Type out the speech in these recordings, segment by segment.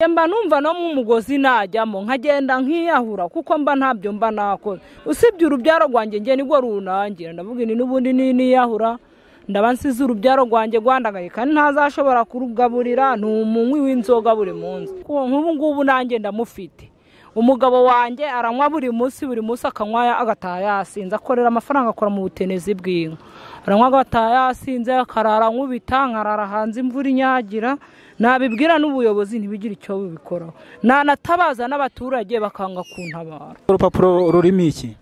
mba numva no mu mugozi najyamo nkagenda nkiyahura kuko mba ntabyo mba nakora usibye urubyaro rwanjye nge nibwo runangira ndavuga ni n'ubundi niyahura ndaba nsize urubyaro rwanjye rwandagaye kandi ntazashobora kurugaburira ni umunywi w'inzoga buri munsi nk'ubu ngubu nanjye ndamufite umugabo wanjye aranywa buri munsi akanywa agataha yasinze akorera amafaranga akora mu butenezi bw'inka aranywa agataha yasinze akarara nkubita nkarara hanze imvura inyagira nabibwira n'ubuyobozi ntibigire icyo bubikoraho nanatabaza n'abaturage bakanga kuntabara. Urupapuro rurimo iki?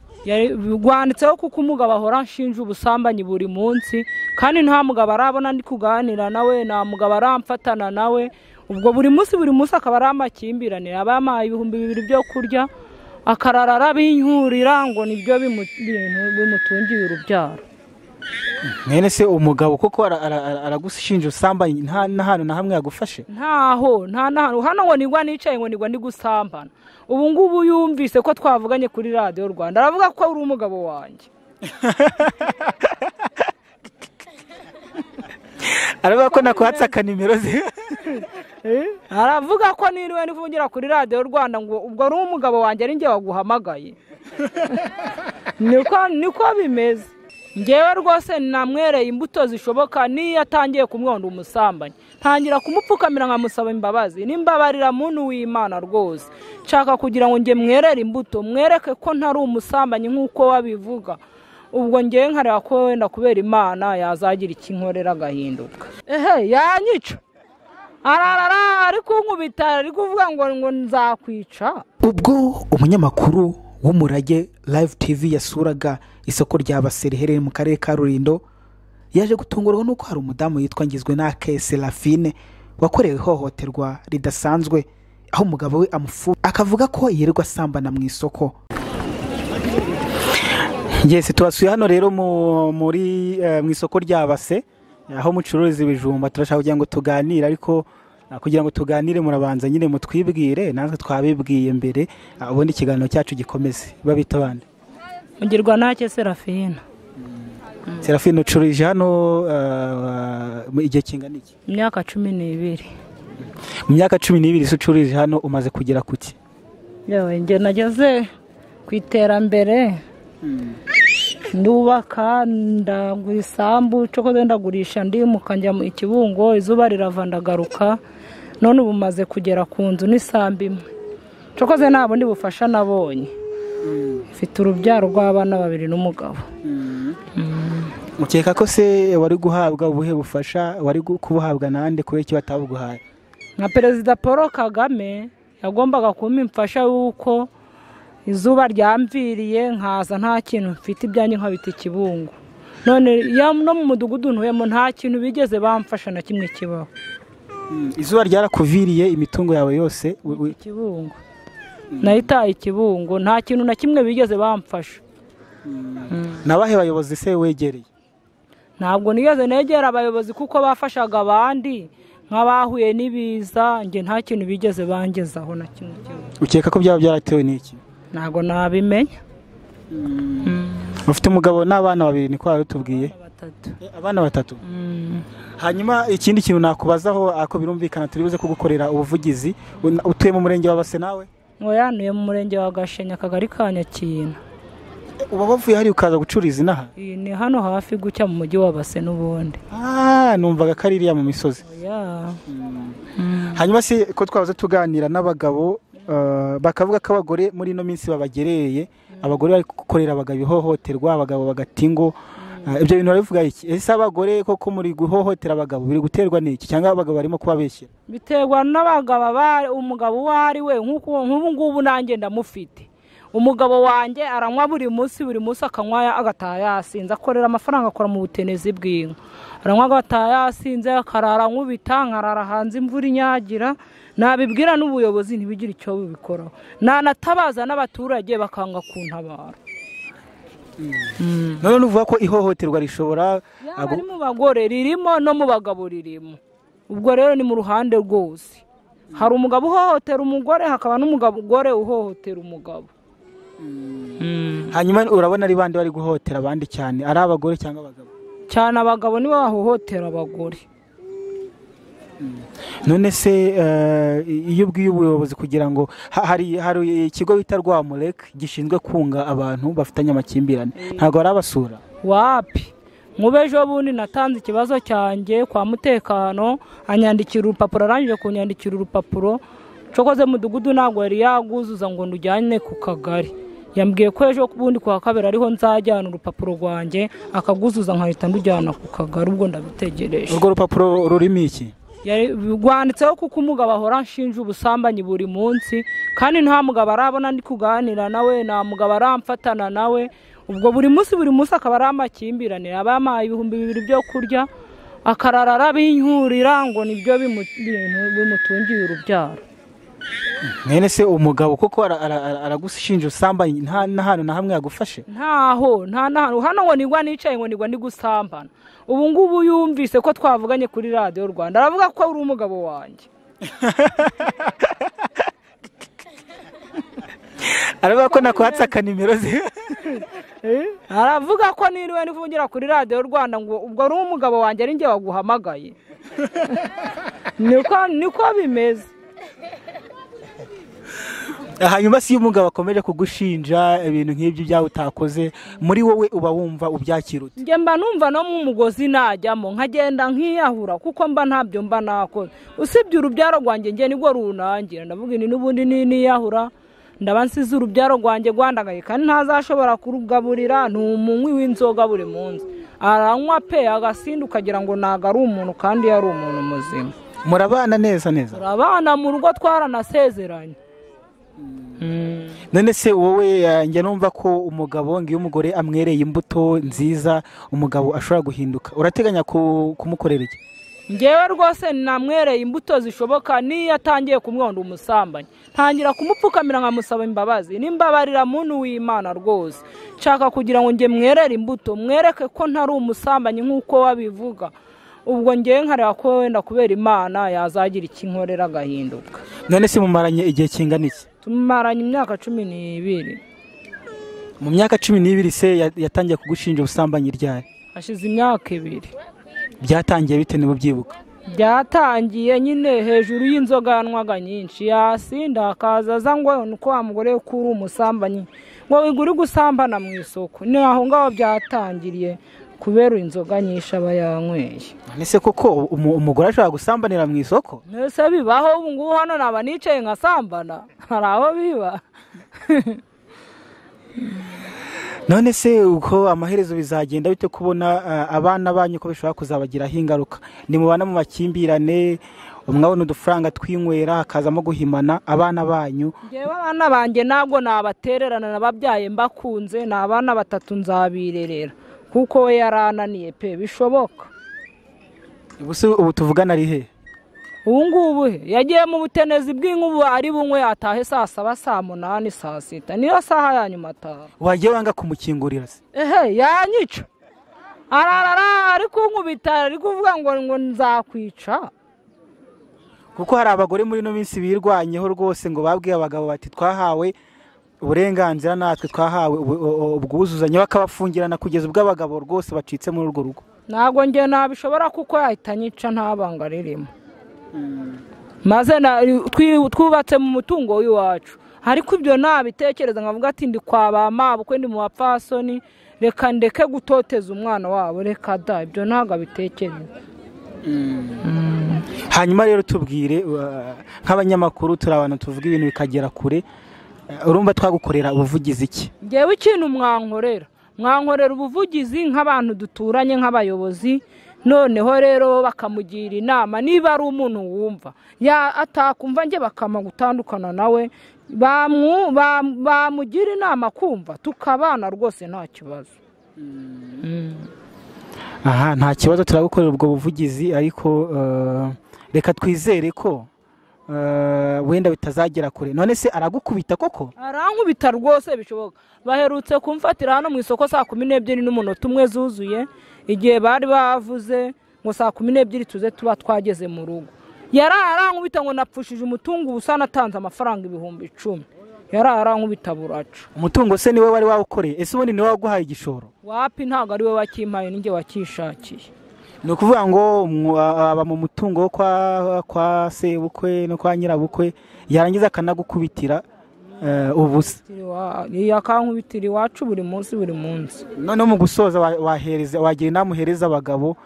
Rwanditseho kuko umugabo ahora nshinja ubusambanyi buri munsi kandi nta mugabo arabona ndi kuganira nawe nta mugabo aramfatana nawe ubwo buri munsi akaba ari amakimbirane abamaye 2,000 byo kurya akarara arabinyurira ngo nibyo bimutungiye urubyaro. Mwene se umugabo koko aragushinja usambanyi nta hantu na hamwe yagufashe? Ntaho hano ngo nigwa nicaye ngo nigwa ndi gusambana. Ubu ngubu yumvise ko twavuganye kuri radio Rwanda aravuga ko uri umugabo wanjye. Aravuga ko nakwatsa kanimero ze. Aravuga ko niriwe nivugira kuri radio Rwanda ngo ubwo ari umugabo wanjye ari nge waguhamagaye. Niko bimeze. Ngewe rwose namwereye imbuto zishoboka niyo atangiye kumwonda umusambanyi ntangira kumupfukamira nkamusaba imbabazi nimbabarira muntu w'Imana rwose nshaka kugira ngo nge mwerere imbuto mwereke ko ntari umusambanyi nkuko wabivuga ubwo ngewe nkareba ko wenda kubera Imana yazagira ikinkorera gahinduka. Yanyica ararara ari kunkubita ari kuvuga ngo nzakwica. Ubwo umunyamakuru w'Umurage Live TV yasuraga isoko rya Baserehere mu karere ka Rulindo yaje gutungurwa nuko hari umudamu yitwa Ngizwe na Serafine wakorewe ihohoterwa ridasanzwe aho umugabo we amufu akavuga ko yirirwa asambana mu isoko. Yes, twasuye hano rero muri mu isoko rya Base aho mucuruza ibijumba turashaka kugira ngo tuganire ariko kugira ngo tuganire murabanza nyine mutwibwire natwe twabibwiye mbere ubundi ikiganiro cyacu gikomeze babita bande. Ngirwa nake Serafine. Serafine ucuruje hano igihe kingana iki? Imyaka 12. Mu myaka 12 ucuruje hano umaze kugera kuki? Yewe nge nageze ku iterambere. Ndubaka ndagura isambu cyo ndagurisha ndi mukanja mu Kibungo izuba rirava ndagaruka none ubu maze kugera ku nzu n'isambu imwe cyo nabo ndi bufasha nabonye. Mfite urubyaro rw'abana 2 n'umugabo. Ukeka ko se wari guhabwa ubuhe bufasha wari kubuhabwa nande kuri iki batabuguhaye? Nka Perezida Paul Kagame yagombaga kumpa imfasha yuko izuba ryamviriye nkaza nta kintu mfite ibyanye nkabita Kibungo none no mu mudugudu ntuyemo nta kintu bigeze bamfasha na kimwe kibaho. Izuba ryarakuviriye imitungo yawe yose Kibungo nahitaye Kibungo nta kintu na kimwe bigeze bamfasha. Nabahe bayobozi se wegereye? Ntabwo nigeze negera abayobozi kuko bafashaga abandi nk'abahuye n'ibiza nge nta kintu bigeze bangezaho na kimwe. Ukeka ko byaba byaratewe n'iki? Ntabwo nabimenya. Ufite umugabo n'abana 2 niko warutubwiye? Abana 3. Hanyuma ikindi kintu nakubazaho ako birumvikana turibuze kugukorera ubuvugizi utuye mu murenge wa Base nawe? Ngoyanuye mu murenge wa Gashenya akagari ka Nyakina. Uba bavuye hari ukaza gucuriza inaha? Ni hano hafi gucya mu mujyi wa Base n'ubundi. Numvaga kaririya mu misozi. Hanyuma se ko twabaze tuganira n'abagabo bakavuga ko abagore muri no minsi babagereye abagore bari gukorera abagabo ihohoterwa abagabo bagatingo ibyo bintu baravuga iki? Ese abagore koko muri guhohotera abagabo biri guterwa n'iki cyangwa abagabo barimo kubabeshyira? Biterwa n'abagabo umugabo wari we nk'ubu ngubu nanjye ndamufite. Umugabo wanjye aranywa buri munsi akanywa agataha yasinze akorera amafaranga akora mu butenezi bw'inka aranywa agataha yasinze akarara nkubita nkarara hanze imvura inyagira nabibwira n'ubuyobozi ntibigire icyo bubikoraho nanatabaza n'abaturage bakanga kuntabara. None uvuga ko ihohoterwa rishobora ari mu bagore ririmo no mu bagabo ririmo ubwo rero ni mu ruhande rwose hari umugabo uhohotera umugore hakaba n'umugore uhohotera umugabo. Hanyuma urabona ari bande bari guhohotera abandi cyane ari abagore cyangwa abagabo? Cyane abagabo nibo bahohotera abagore. none se iyo ubwiye ubuyobozi kugira ngo hari ikigo bita Rwamurek gishinzwe kunga abantu bafitanye amakimbirane ntabwo barabasura? Wapi, nk'ubu ejo bundi natanze ikibazo cyanjye kwa mutekano, anyandikira urupapuro, arangije kunyandikira urupapuro cokoze mudugudu ntabwo yari yaguzuza ngo ndujyane ku kagari. Yambwiye ko ejo kubundi kwa kabiri ariho nzajyana urupapuro rwanjye akaguzuza nkahita ndujyana ku kagari, ubwo ndabitegereje. Urwo rupapuro rurimo iki? Rwanditseho kuko umugabo ahora nshinja ubusambanyi buri munsi, kandi nta mugabo arabona ndi kuganira nawe, nta mugabo aramfatana nawe, ubwo buri munsi akaba ari amakimbirane. Abampaye 2,000 byo kurya akarara arabinkurira ngo nibyo bimutungiye urubyaro. Nene se umugabo koko aragushinja ubusambanyi nta hantu na hamwe yagufashe? Ntaho, hano ngo nigwa nicaye ngo nigwa ndi gusambana. Ubu ngubu yumvise ko twavuganye kuri Radio Rwanda aravuga ko uri umugabo wanjye. Aravuga ko nakwatsa kanimero ze. Aravuga ko niriwe nivugira kuri Radio Rwanda ngo ubwo ari umugabo wanjye ari nge waguhamagaye. Niko bimeze. Hanyuma si umugabo akomeje kugushinja ibintu nk'ibyo byawe utakoze, muri wowe uba wumva ubyakirute? Nge mba numva no mu mugozi najyamo nkagenda nkiyahura kuko mba ntabyo mba nakoze. Usibye urubyaro rwanjye nge nibwo runangira, ndavuga ni n'ubundi niyahura ndaba nsize urubyaro rwanjye rwandagaye, kandi ntazashobora kurugaburira, n'umunywi w'inzoga buri munsi aranywa pe agasinda ukagira ngo ntago ari umuntu kandi yari umuntu muzima. Murabana neza? Murabana mu rugo twaranasezeranye. None se wowe njye numva ko umugabo ngiyo umugore amwereye imbuto nziza umugabo ashobora guhinduka, urateganya kumukorera iki? Ngewe rwose namwereye imbuto zishoboka, niyo atangiye kumwonda umusambanyi ntangira kumupfukamira nkamusaba imbabazi, nimbabarira muntu w'Imana rwose nshaka kugira ngo nge mwerere imbuto, mwereke ko ntari umusambanyi nk'uko wabivuga. Ubwo ngewe nkareba ko wenda kubera Imana yazagira ikinkorera agahinduka. None se mumaranye igihe kingana iki? Tumaranye imyaka 12. Mu myaka 12 se yatangiye kugushinja ubusambanyi ryari? Hashize imyaka 2. Byatangiye bite nibo byibuka? Byatangiye nyine hejuru y'inzoga yanwaga nyinshi, yasinda akazaza ngo nuko wa mugore kuri umusambanyi ngo wiguri gusambana mu isoko. Ni aho ngaho byatangiriye kubera inzoga nyinshi aba yanyweye. Nese koko umugore ashaka gusambanira mu isoko? Nese bibaho ubu ngubu hano naba nicaye nkasambana, hari aho biba. None se uko amaherezo bizagenda bite kubona abana banyu ko bishobora kuzabagiraho ingaruka? Ni mubana mu makimbirane, umwabona udufaranga twinywera hakazamo guhimana abana banyu? Ngewe abana banjye ntabwo nabatererana, nababyaye mbakunze, ni abana 3 nzabirerera kuko we yarananiye pe bishoboka. Ubu tuvugana ari he? Ubu ngubu yagiye mu butenezi bw'inkubu ari bunywe atahe saa 7 saa 8 saa 6 niyo saha ya nyuma ataha. Wagiye wanga kumukingurira se? Yanyica ararara ari kunkubita ari kuvuga ngo nzakwica. Kuko hari abagore muri no minsi birwanyeho rwose ngo babwiye abagabo bati twahawe uburenganzira natwe twahawe ubwuzuzanye, bakabafungirana kugeza ubwo abagabo rwose bacitse muri urwo rugo. Ntabwo nge nabishobora kuko yahitanyica ntabanga ririmo. Maze twubatse mu mutungo w'iwacu, ariko ibyo nabitekereza nkavuga ati ndi kwa bamabo kwe ndi mu bapfasoni, reka ndeke gutoteza umwana wabo, reka da ibyo ntago bitekereza. Hanyuma rero tubwire nk'abanyamakuru turabana tuvuga ibintu bikagera kure, urumva twagukorera ubuvugizi iki? Ngewe ikintu mwankorera ubuvugizi nk'abantu duturanye nk'abayobozi, noneho rero bakamugira inama niba ari umuntu wumva atakumva nge bakama gutandukana nawe, bamugira inama kumva tukabana rwose nta kibazo. Aha nta kibazo turagukorera ubwo buvugizi, ariko reka twizere ko wenda bitazagera kure. None se aragukubita koko? Arankubita rwose bishoboka. Baherutse kumfatira hano mu isoko saa 12 n'umunota umwe zuzuye, igihe bari bavuze ngo saa 12 tuze tuba twageze mu rugo. Arankubita ngo napfushije umutungo ubusa natanze amafaranga 10,000. Arankubita buraca. Umutungo se niwe wari wawukoreye? Ese ubundi niwe waguhaye igishoro? Wapi, ntago ari we wakimpaye, ninge wakishakiye. ni ukuvuga ngo aba mu mutungo wo kwa sebukwe no kwa nyirabukwe yarangiza akanagukubitira ubusa yakankubitira iwacu buri munsi none mu gusoza wagira inama uhereza abagabo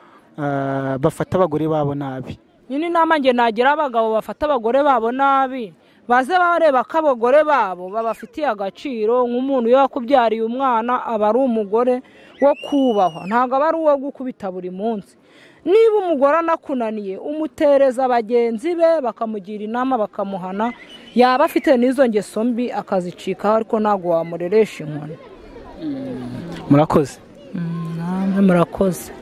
bafata abagore babo nabi. nyine inama nge nagira abagabo bafata abagore babo nabi baze bareba ko abagore babo babafitiye agaciro. nk'umuntu iyo yakubyariye umwana aba ari umugore wo kubahwa, ntabwo aba ari uwo gukubita buri munsi. niba umugore anakunaniye umutereza bagenzi be bakamugira inama bakamuhana, yaba afite n'izo ngeso mbi akazicikaho, ariko ntabwo wamureresha inkoni. murakoze. murakoze.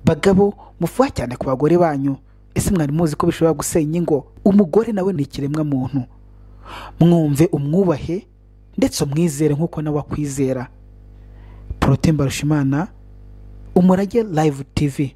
bagabo mufuha cyane ku bagore banyu, ese mwari muzi ko bishobora gusenya ingo? umugore nawe ni ikiremwa muntu, mwumve umwubahe ndetse umwizere nk'uko nawe akwizera. Protais Mbarushimana, Umurage Live TV.